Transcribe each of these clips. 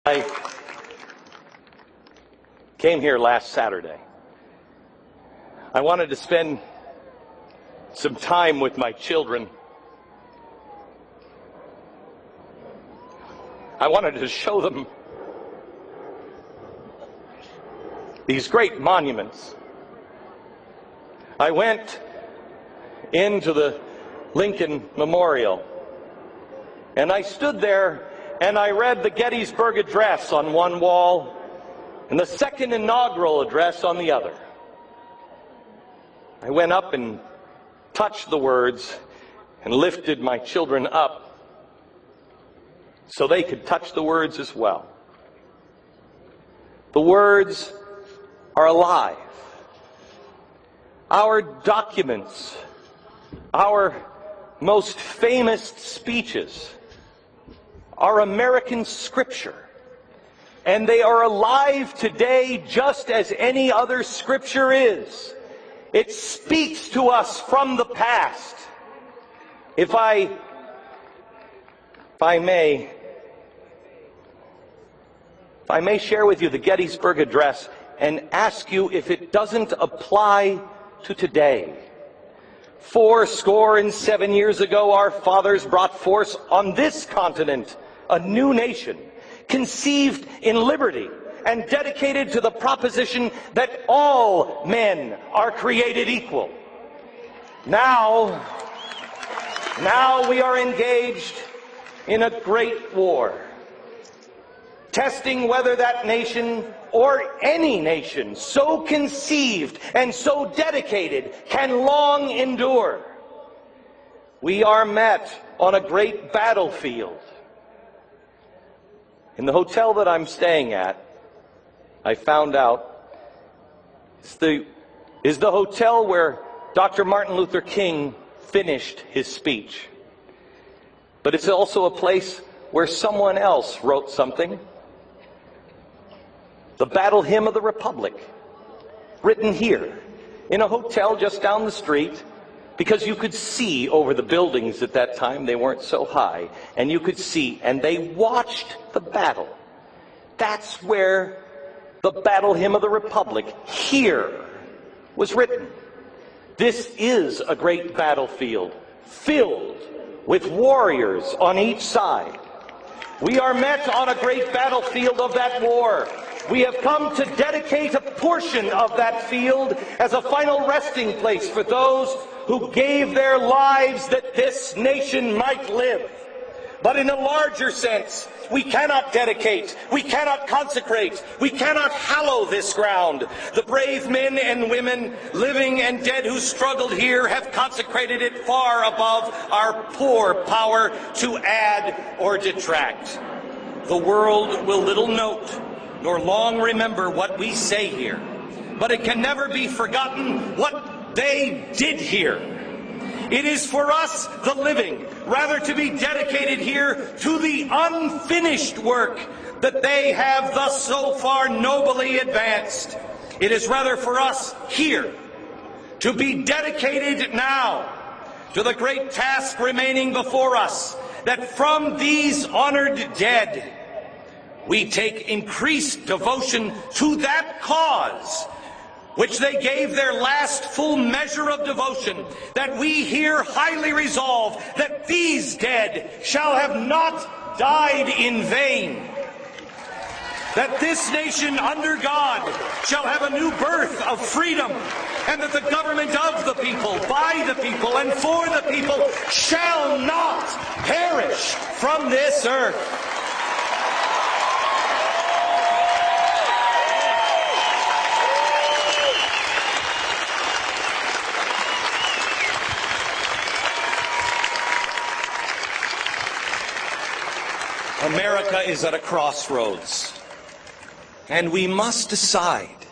I came here last Saturday. I wanted to spend some time with my children. I wanted to show them these great monuments. I went into the Lincoln Memorial, and I stood there and I read the Gettysburg Address on one wall and the second inaugural address on the other. I went up and touched the words and lifted my children up so they could touch the words as well. The words are alive. Our documents, our most famous speeches, are American scripture, and they are alive today just as any other scripture is. It speaks to us from the past. If I may share with you the Gettysburg Address and ask you if it doesn't apply to today. 77 years ago, our fathers brought forth on this continent a new nation, conceived in liberty and dedicated to the proposition that all men are created equal. Now we are engaged in a great war, testing whether that nation or any nation so conceived and so dedicated can long endure. We are met on a great battlefield. In the hotel that I'm staying at, I found out is the hotel where Dr. Martin Luther King finished his speech. But it's also a place where someone else wrote something. The Battle Hymn of the Republic, written here in a hotel just down the street, because you could see over the buildings at that time. They weren't so high, and you could see, and they watched the battle. That's where the Battle Hymn of the Republic here was written. This is a great battlefield filled with warriors on each side. We are met on a great battlefield of that war. We have come to dedicate a portion of that field as a final resting place for those who gave their lives that this nation might live. But in a larger sense, we cannot dedicate, we cannot consecrate, we cannot hallow this ground. The brave men and women, living and dead, who struggled here have consecrated it far above our poor power to add or detract. The world will little note nor long remember what we say here, but it can never be forgotten what they did here. It is for us, the living, rather to be dedicated here to the unfinished work that they have thus so far nobly advanced. It is rather for us here to be dedicated now to the great task remaining before us, that from these honored dead we take increased devotion to that cause which they gave their last full measure of devotion, that we here highly resolve that these dead shall have not died in vain, that this nation under God shall have a new birth of freedom, and that the government of the people, by the people, and for the people shall not perish from this earth. America is at a crossroads, and we must decide,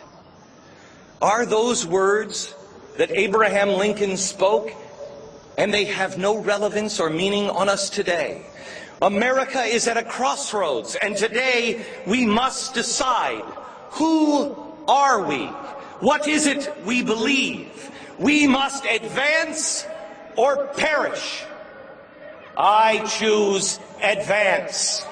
are those words that Abraham Lincoln spoke, and they have no relevance or meaning on us today? America is at a crossroads, and today we must decide, who are we? What is it we believe? We must advance or perish. I choose advance.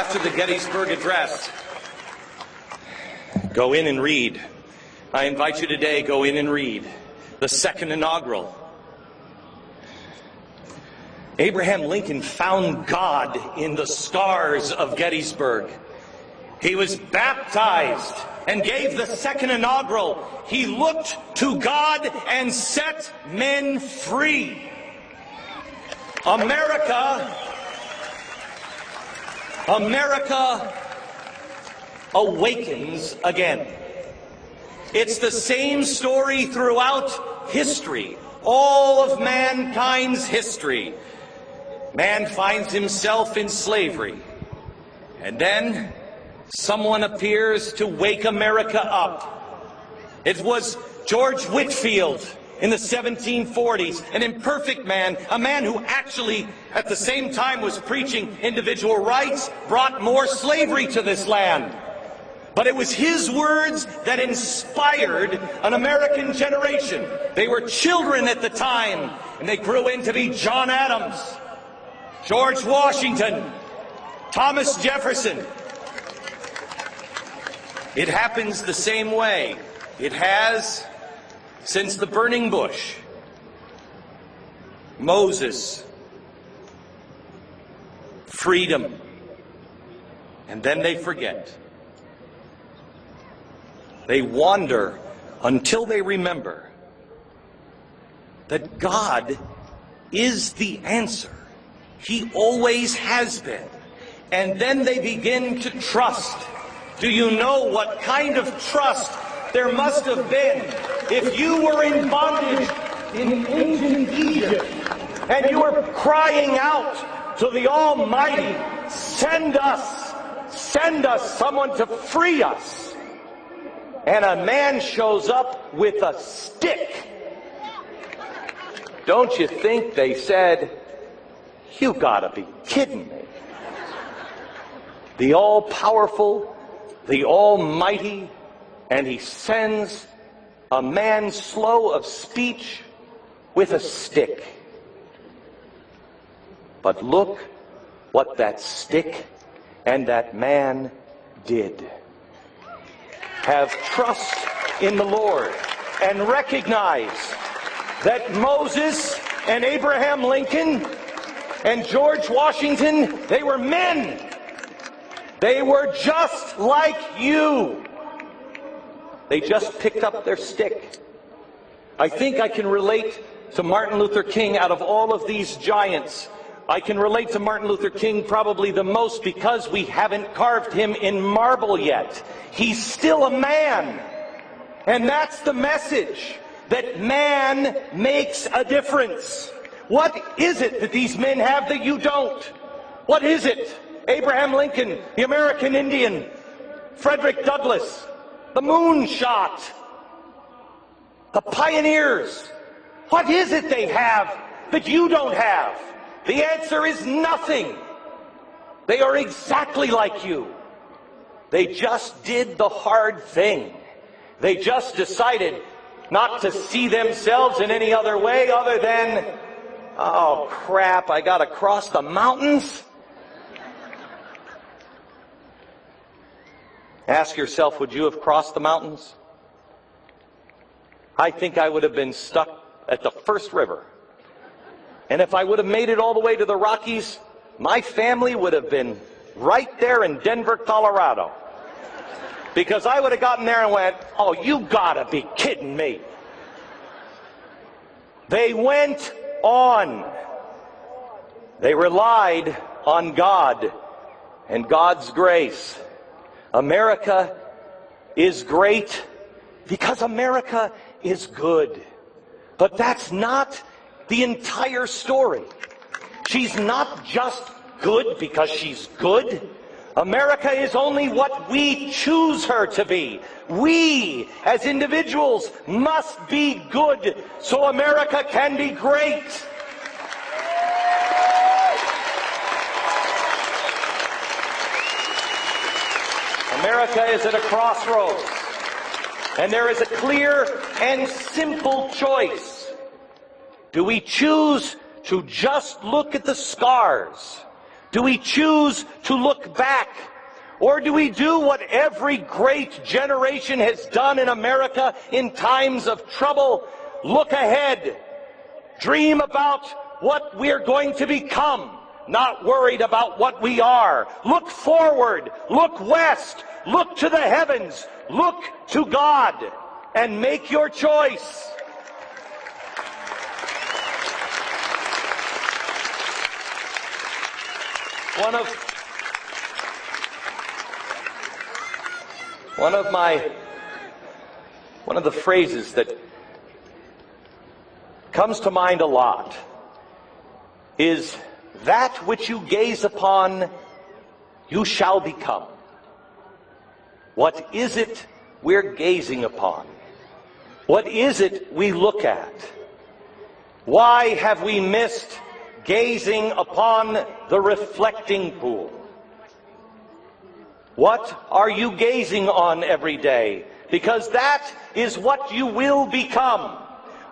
After the Gettysburg Address, go in and read. I invite you today, go in and read the second inaugural. Abraham Lincoln found God in the scars of Gettysburg. He was baptized and gave the second inaugural. He looked to God and set men free. America awakens again. It's the same story throughout history, all of mankind's history. Man finds himself in slavery, and then someone appears to wake America up. It was George Whitefield in the 1740s, an imperfect man, a man who actually at the same time was preaching individual rights, brought more slavery to this land. But it was his words that inspired an American generation. They were children at the time, and they grew into be John Adams, George Washington, Thomas Jefferson. It happens the same way. It has since the burning bush. Moses, freedom, and then they forget. They wander until they remember that God is the answer. He always has been. And then they begin to trust. Do you know what kind of trust there must have been if you were in bondage in ancient Egypt and you were crying out to the Almighty, send us someone to free us. And a man shows up with a stick. Don't you think they said, you gotta be kidding me. The all-powerful, the almighty, and he sends a man slow of speech with a stick. But look what that stick and that man did. Have trust in the Lord and recognize that Moses and Abraham Lincoln and George Washington, they were men. They were just like you. They just picked up their stick. I think I can relate to Martin Luther King out of all of these giants. I can relate to Martin Luther King probably the most because we haven't carved him in marble yet. He's still a man. And that's the message, that man makes a difference. What is it that these men have that you don't? What is it? Abraham Lincoln, the American Indian, Frederick Douglass, the moonshot, the pioneers. What is it they have that you don't have? The answer is nothing. They are exactly like you. They just did the hard thing. They just decided not to see themselves in any other way other than, oh crap, I gotta cross the mountains? Ask yourself, would you have crossed the mountains? I think I would have been stuck at the first river. And if I would have made it all the way to the Rockies, my family would have been right there in Denver, Colorado. Because I would have gotten there and went, oh, you gotta be kidding me. They went on. They relied on God and God's grace. America is great because America is good. But that's not the entire story. She's not just good because she's good. America is only what we choose her to be. We, as individuals, must be good so America can be great. America is at a crossroads, and there is a clear and simple choice. Do we choose to just look at the scars? Do we choose to look back? Or do we do what every great generation has done in America in times of trouble? Look ahead. Dream about what we're going to become, not worried about what we are. Look forward. Look west. Look to the heavens. Look to God and make your choice. One of the phrases that comes to mind a lot is, that which you gaze upon, you shall become. What is it we're gazing upon? What is it we look at? Why have we missed gazing upon the reflecting pool? What are you gazing on every day? Because that is what you will become.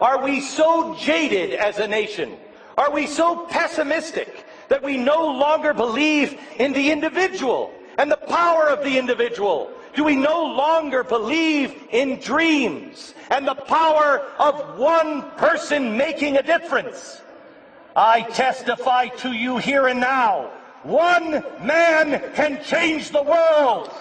Are we so jaded as a nation? Are we so pessimistic that we no longer believe in the individual and the power of the individual? Do we no longer believe in dreams and the power of one person making a difference? I testify to you here and now, one man can change the world.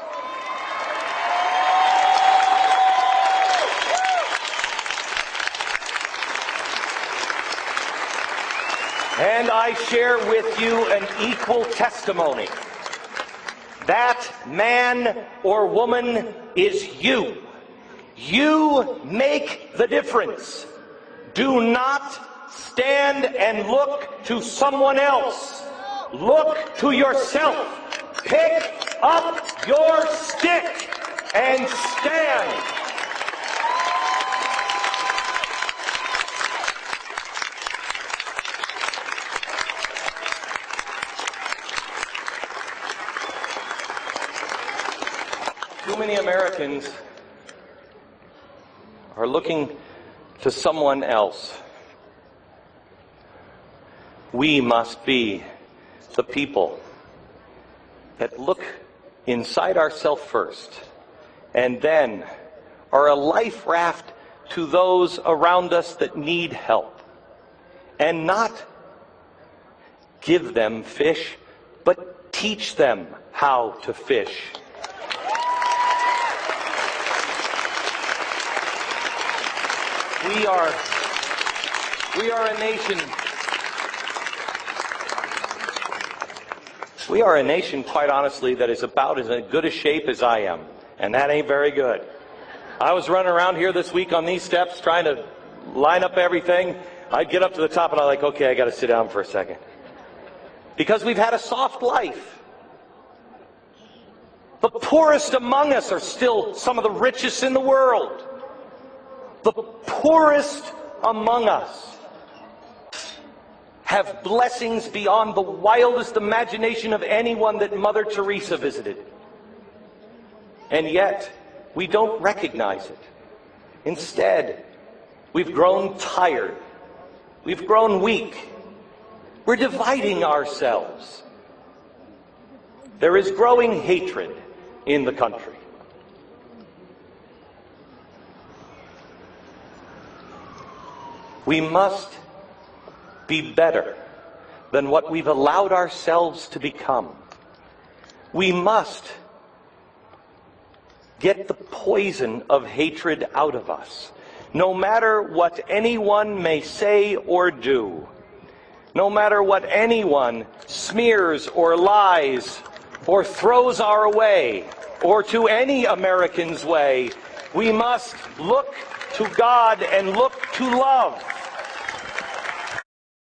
And I share with you an equal testimony. That man or woman is you. You make the difference. Do not stand and look to someone else. Look to yourself. Pick up your stick and stand. Too many Americans are looking to someone else. We must be the people that look inside ourselves first, and then are a life raft to those around us that need help, and not give them fish, but teach them how to fish. We are a nation. We are a nation, quite honestly, that is about as good a shape as I am, and that ain't very good. I was running around here this week on these steps trying to line up everything. I'd get up to the top and I'm like, okay, I got to sit down for a second. Because we've had a soft life. The poorest among us are still some of the richest in the world. The poorest among us have blessings beyond the wildest imagination of anyone that Mother Teresa visited. And yet, we don't recognize it. Instead, we've grown tired. We've grown weak. We're dividing ourselves. There is growing hatred in the country. We must be better than what we've allowed ourselves to become. We must get the poison of hatred out of us. No matter what anyone may say or do, no matter what anyone smears or lies or throws our way or to any American's way, we must look to God and look to love.